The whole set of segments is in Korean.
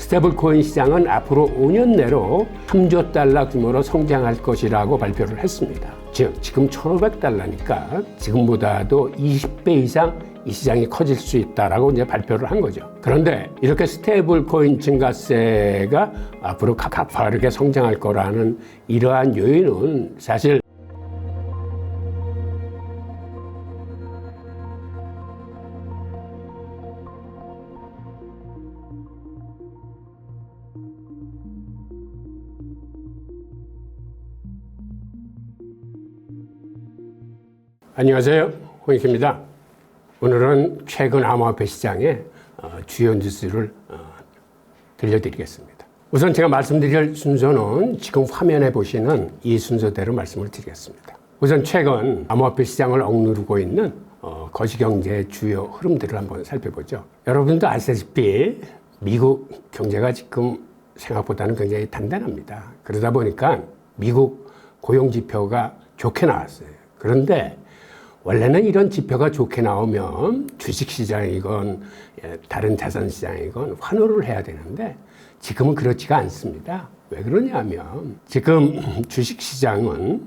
스테이블 코인 시장은 앞으로 5년 내로 3조 달러 규모로 성장할 것이라고 발표를 했습니다. 즉 지금 1,500달러니까 지금보다도 20배 이상 이 시장이 커질 수 있다라고 이제 발표를 한 거죠. 그런데 이렇게 스테이블 코인 증가세가 앞으로 가파르게 성장할 거라는 이러한 요인은 사실 안녕하세요, 홍익입니다. 오늘은 최근 암호화폐 시장의 주요 뉴스를 들려드리겠습니다. 우선 제가 말씀드릴 순서는 지금 화면에 보시는 이 순서대로 말씀을 드리겠습니다. 우선 최근 암호화폐 시장을 억누르고 있는 거시경제의 주요 흐름들을 한번 살펴보죠. 여러분도 아시다시피 미국 경제가 지금 생각보다는 굉장히 단단합니다. 그러다 보니까 미국 고용지표가 좋게 나왔어요. 그런데 원래는 이런 지표가 좋게 나오면 주식시장이건 다른 자산시장이건 환호를 해야 되는데 지금은 그렇지가 않습니다. 왜 그러냐면 지금 주식시장은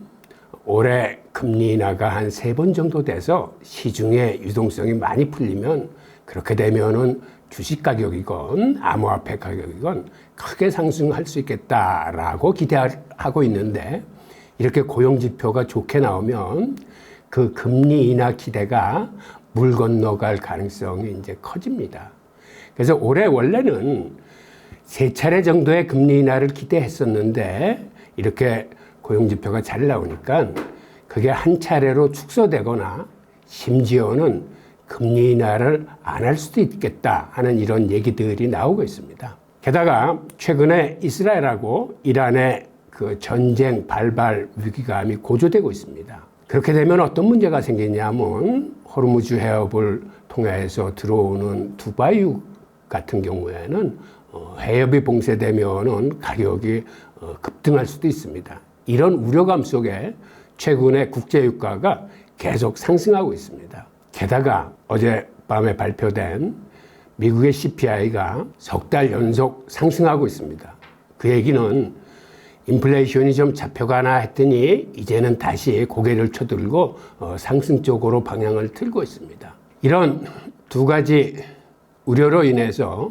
올해 금리 인하가 한 3번 정도 돼서 시중에 유동성이 많이 풀리면 그렇게 되면은 주식 가격이건 암호화폐 가격이건 크게 상승할 수 있겠다라고 기대하고 있는데 이렇게 고용지표가 좋게 나오면 그 금리 인하 기대가 물 건너갈 가능성이 이제 커집니다. 그래서 올해 원래는 3차례 정도의 금리 인하를 기대했었는데 이렇게 고용지표가 잘 나오니까 그게 한 차례로 축소되거나 심지어는 금리 인하를 안 할 수도 있겠다 하는 이런 얘기들이 나오고 있습니다. 게다가 최근에 이스라엘하고 이란의 그 전쟁 발발 위기감이 고조되고 있습니다. 그렇게 되면 어떤 문제가 생기냐면 호르무즈 해협을 통해서 들어오는 두바이유 같은 경우에는 해협이 봉쇄되면은 가격이 급등할 수도 있습니다. 이런 우려감 속에 최근에 국제유가가 계속 상승하고 있습니다. 게다가 어젯밤에 발표된 미국의 CPI가 석 달 연속 상승하고 있습니다. 그 얘기는 인플레이션이 좀 잡혀가나 했더니 이제는 다시 고개를 쳐들고 상승 쪽으로 방향을 틀고 있습니다. 이런 두 가지 우려로 인해서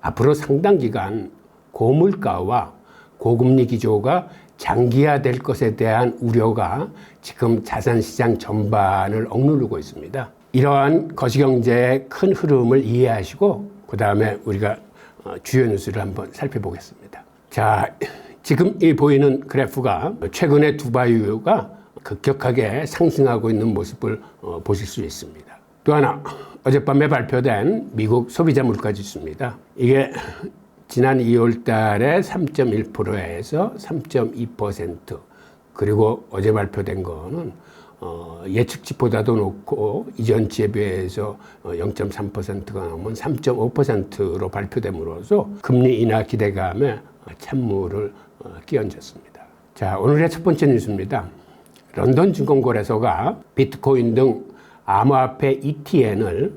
앞으로 상당 기간 고물가와 고금리 기조가 장기화될 것에 대한 우려가 지금 자산시장 전반을 억누르고 있습니다. 이러한 거시경제의 큰 흐름을 이해하시고 그 다음에 우리가 주요 뉴스를 한번 살펴보겠습니다. 자, 지금 이 보이는 그래프가 최근에 두바이유가 급격하게 상승하고 있는 모습을 보실 수 있습니다. 또 하나, 어젯밤에 발표된 미국 소비자 물가지수입니다. 이게 지난 2월 달에 3.1%에서 3.2%, 그리고 어제 발표된 거는 예측치보다도 높고 이전치에 비해서 0.3%가 넘은 3.5%로 발표됨으로써 금리 인하 기대감에 찬물을 끼얹었습니다. 자, 오늘의 첫 번째 뉴스입니다. 런던 증권거래소가 비트코인 등 암호화폐 ETN을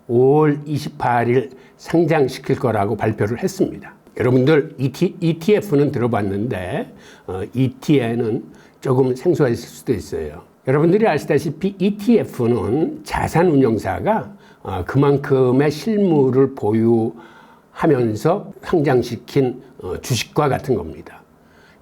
5월 28일 상장시킬 거라고 발표를 했습니다. 여러분들 ETF는 들어봤는데 ETN은 조금 생소하실 수도 있어요. 여러분들이 아시다시피 ETF는 자산운용사가 그만큼의 실물을 보유하면서 상장시킨 주식과 같은 겁니다.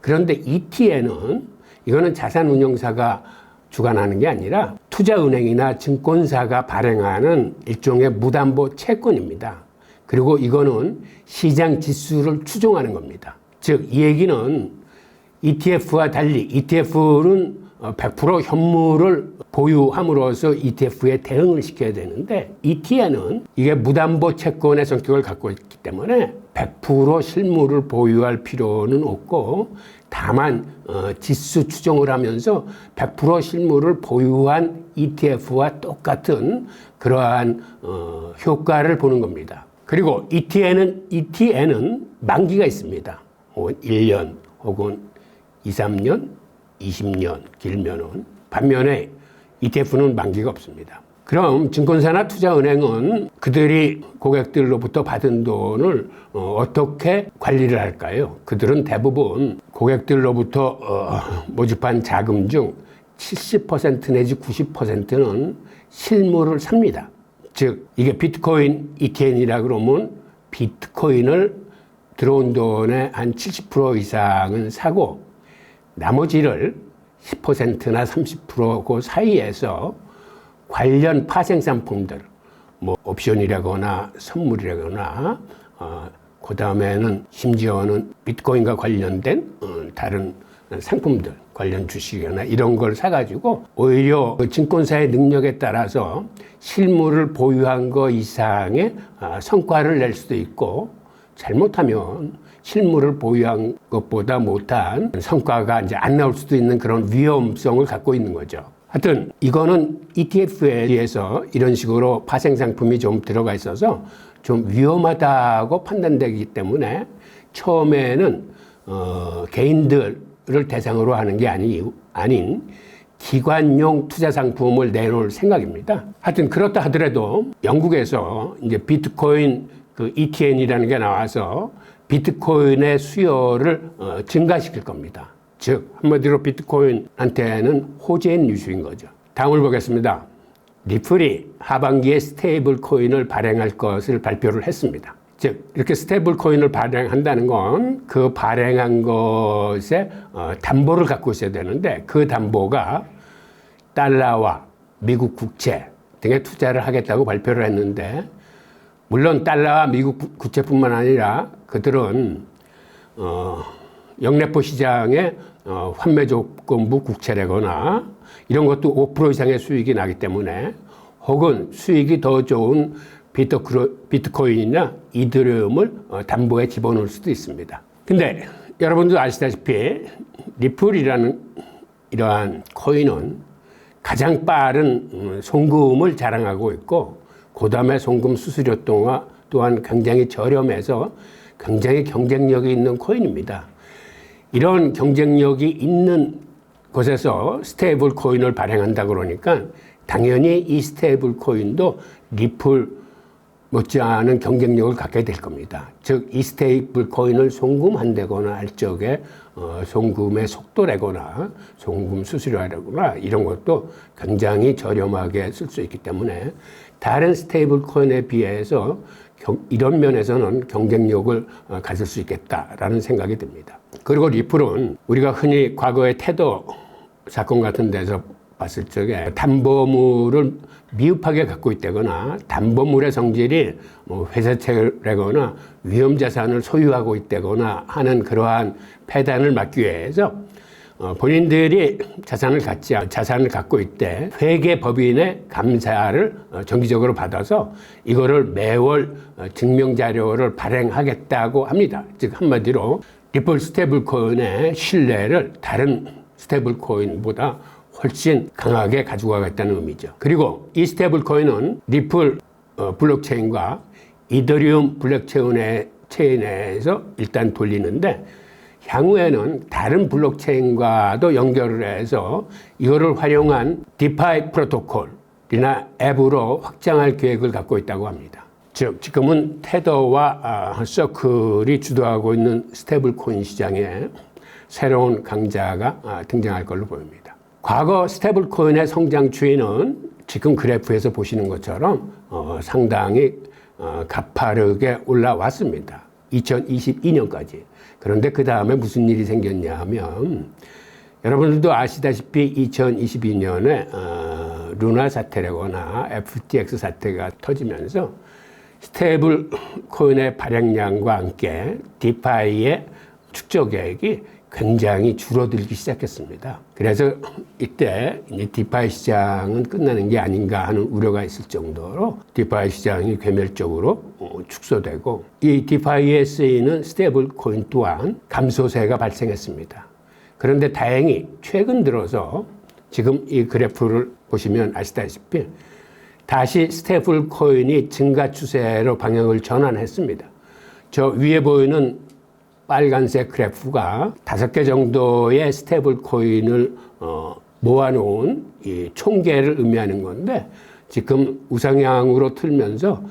그런데 ETN은 이거는 자산운용사가 주관하는 게 아니라 투자은행이나 증권사가 발행하는 일종의 무담보 채권입니다. 그리고 이거는 시장 지수를 추종하는 겁니다. 즉, 이 얘기는 ETF와 달리 ETF는 100% 현물을 보유함으로써 ETF에 대응을 시켜야 되는데 ETN은 이게 무담보 채권의 성격을 갖고 있기 때문에 100% 실물을 보유할 필요는 없고 다만 지수 추종을 하면서 100% 실물을 보유한 ETF와 똑같은 그러한 효과를 보는 겁니다. 그리고 ETN은 만기가 있습니다. 1년 혹은 2, 3년, 20년, 길면은. 반면에 ETF는 만기가 없습니다. 그럼 증권사나 투자은행은 그들이 고객들로부터 받은 돈을 어떻게 관리를 할까요? 그들은 대부분 고객들로부터 모집한 자금 중 70% 내지 90%는 실물을 삽니다. 즉 이게 비트코인 ETN이라 그러면 비트코인을 들어온 돈의 한 70% 이상은 사고 나머지를 10%나 30% 사이에서 관련 파생 상품들, 뭐 옵션이라거나 선물이라거나 그 다음에는 심지어는 비트코인과 관련된 다른 상품들, 관련 주식이나 이런 걸 사가지고 오히려 그 증권사의 능력에 따라서 실물을 보유한 거 이상의 성과를 낼 수도 있고 잘못하면 실물을 보유한 것보다 못한 성과가 이제 안 나올 수도 있는 그런 위험성을 갖고 있는 거죠. 하여튼 이거는 ETF에 비해서 이런 식으로 파생 상품이 좀 들어가 있어서 좀 위험하다고 판단되기 때문에 처음에는 개인들을 대상으로 하는 게 아닌 기관용 투자 상품을 내놓을 생각입니다. 하여튼 그렇다 하더라도 영국에서 이제 비트코인 그 ETN이라는 게 나와서 비트코인의 수요를 증가시킬 겁니다. 즉 한마디로 비트코인한테는 호재인 뉴스인 거죠. 다음을 보겠습니다. 리플이 하반기에 스테이블 코인을 발행할 것을 발표를 했습니다. 즉 이렇게 스테이블 코인을 발행한다는 건 그 발행한 것에 담보를 갖고 있어야 되는데 그 담보가 달러와 미국 국채 등에 투자를 하겠다고 발표를 했는데 물론 달러와 미국 국채뿐만 아니라 그들은 영래포 시장에 환매 조건부 국채라거나 이런 것도 5% 이상의 수익이 나기 때문에 혹은 수익이 더 좋은 비트코인이나 이더리움을 담보에 집어넣을 수도 있습니다. 근데 여러분도 아시다시피 리플이라는 이러한 코인은 가장 빠른 송금을 자랑하고 있고 그 다음에 송금 수수료 또한 굉장히 저렴해서 굉장히 경쟁력이 있는 코인입니다. 이런 경쟁력이 있는 곳에서 스테이블 코인을 발행한다 그러니까 당연히 이 스테이블 코인도 리플 못지않은 경쟁력을 갖게 될 겁니다. 즉 이 스테이블 코인을 송금한다거나 할 적에 송금의 속도라거나 송금 수수료라거나 이런 것도 굉장히 저렴하게 쓸 수 있기 때문에 다른 스테이블 코인에 비해서 이런 면에서는 경쟁력을 가질 수 있겠다라는 생각이 듭니다. 그리고 리플은 우리가 흔히 과거의 테더 사건 같은 데서 봤을 적에 담보물을 미흡하게 갖고 있다거나 담보물의 성질이 회사채라거나 위험자산을 소유하고 있다거나 하는 그러한 폐단을 막기 위해서 본인들이 자산을 갖고 있대 회계법인의 감사를 정기적으로 받아서 이거를 매월 증명자료를 발행하겠다고 합니다. 즉 한마디로 리플 스테이블 코인의 신뢰를 다른 스테이블 코인보다 훨씬 강하게 가지고 가겠다는 의미죠. 그리고 이 스테이블 코인은 리플 블록체인과 이더리움 블록체인에서 일단 돌리는데 향후에는 다른 블록체인과도 연결을 해서 이거를 활용한 디파이 프로토콜이나 앱으로 확장할 계획을 갖고 있다고 합니다. 즉 지금은 테더와 서클이 주도하고 있는 스테이블 코인 시장에 새로운 강자가 등장할 걸로 보입니다. 과거 스테이블 코인의 성장 추이는 지금 그래프에서 보시는 것처럼 상당히 가파르게 올라왔습니다. 2022년까지. 그런데 그 다음에 무슨 일이 생겼냐 하면 여러분들도 아시다시피 2022년에 루나 사태라거나 FTX 사태가 터지면서 스테이블 코인의 발행량과 함께 디파이의 축적 계획이 굉장히 줄어들기 시작했습니다. 그래서 이때 디파이 시장은 끝나는 게 아닌가 하는 우려가 있을 정도로 디파이 시장이 괴멸적으로 축소되고 이 디파이에 쓰이는 스테이블 코인 또한 감소세가 발생했습니다. 그런데 다행히 최근 들어서 지금 이 그래프를 보시면 아시다시피 다시 스테이블 코인이 증가 추세로 방향을 전환했습니다. 저 위에 보이는 빨간색 그래프가 5개 정도의 스테이블 코인을 모아놓은 이 총계를 의미하는 건데 지금 우상향으로 틀면서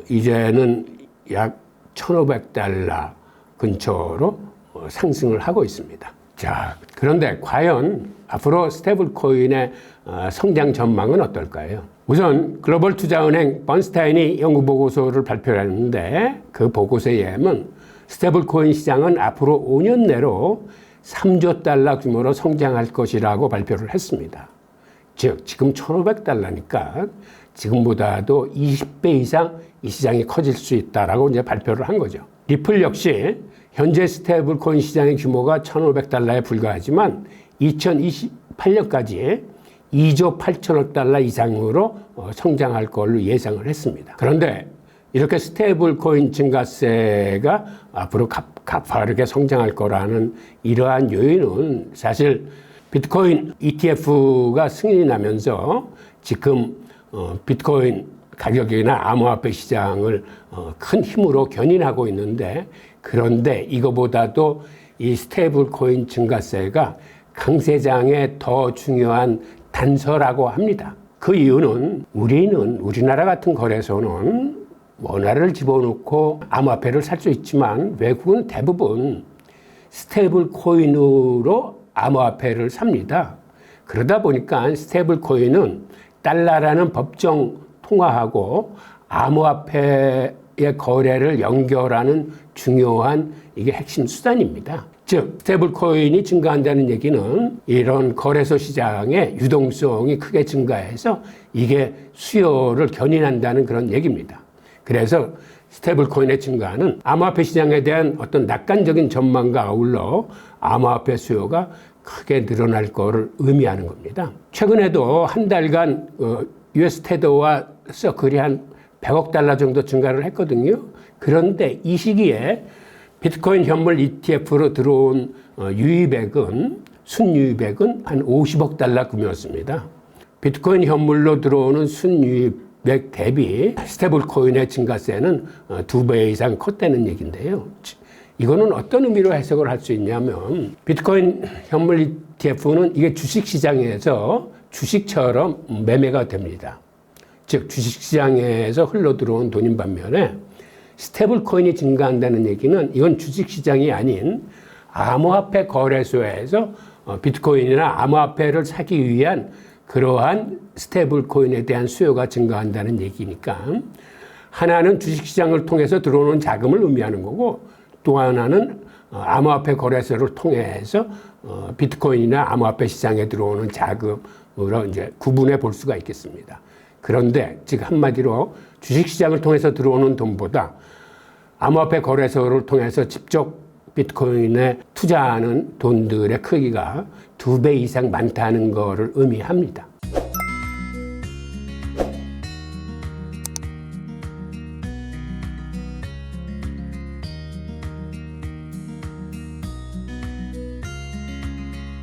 이제는 약 1,500달러 근처로 상승을 하고 있습니다. 자, 그런데 과연 앞으로 스테이블 코인의 성장 전망은 어떨까요? 우선 글로벌 투자은행 번스타인이 연구 보고서를 발표했는데 그 보고서에 의하면 스테이블 코인 시장은 앞으로 5년 내로 3조 달러 규모로 성장할 것이라고 발표를 했습니다. 즉 지금 1,500달러니까 지금보다도 20배 이상 이 시장이 커질 수 있다라고 이제 발표를 한 거죠. 리플 역시 현재 스테이블 코인 시장의 규모가 1,500달러에 불과하지만 2028년까지 2조 8천억 달러 이상으로 성장할 걸로 예상을 했습니다. 그런데 이렇게 스테이블 코인 증가세가 앞으로 가파르게 성장할 거라는 이러한 요인은 사실 비트코인 ETF가 승인이 나면서 지금 비트코인 가격이나 암호화폐 시장을 큰 힘으로 견인하고 있는데, 그런데 이거보다도 이 스테이블 코인 증가세가 강세장의 더 중요한 단서라고 합니다. 그 이유는 우리나라 같은 거래소는 원화를 집어넣고 암호화폐를 살 수 있지만 외국은 대부분 스테이블 코인으로 암호화폐를 삽니다. 그러다 보니까 스테이블 코인은 달러라는 법정 통화하고 암호화폐의 거래를 연결하는 중요한 이게 핵심 수단입니다. 즉 스테이블 코인이 증가한다는 얘기는 이런 거래소 시장의 유동성이 크게 증가해서 이게 수요를 견인한다는 그런 얘기입니다. 그래서 스테이블 코인의 증가는 암호화폐 시장에 대한 어떤 낙관적인 전망과 아울러 암호화폐 수요가 크게 늘어날 것을 의미하는 겁니다. 최근에도 한 달간 US 테더와 서클이 한 100억 달러 정도 증가를 했거든요. 그런데 이 시기에 비트코인 현물 ETF로 들어온 순유입액은 한 50억 달러 규모였습니다. 비트코인 현물로 들어오는 순유입액 대비 스테이블 코인의 증가세는 2배 이상 컸다는 얘기인데요. 이거는 어떤 의미로 해석을 할 수 있냐면 비트코인 현물 ETF는 이게 주식시장에서 주식처럼 매매가 됩니다. 즉 주식시장에서 흘러들어온 돈인 반면에 스테이블 코인이 증가한다는 얘기는 이건 주식시장이 아닌 암호화폐 거래소에서 비트코인이나 암호화폐를 사기 위한 그러한 스테이블 코인에 대한 수요가 증가한다는 얘기니까 하나는 주식시장을 통해서 들어오는 자금을 의미하는 거고 또 하나는 암호화폐 거래소를 통해서 비트코인이나 암호화폐 시장에 들어오는 자금으로 이제 구분해 볼 수가 있겠습니다. 그런데 즉 한마디로 주식시장을 통해서 들어오는 돈보다 암호화폐 거래소를 통해서 직접 비트코인에 투자하는 돈들의 크기가 2배 이상 많다는 것을 의미합니다.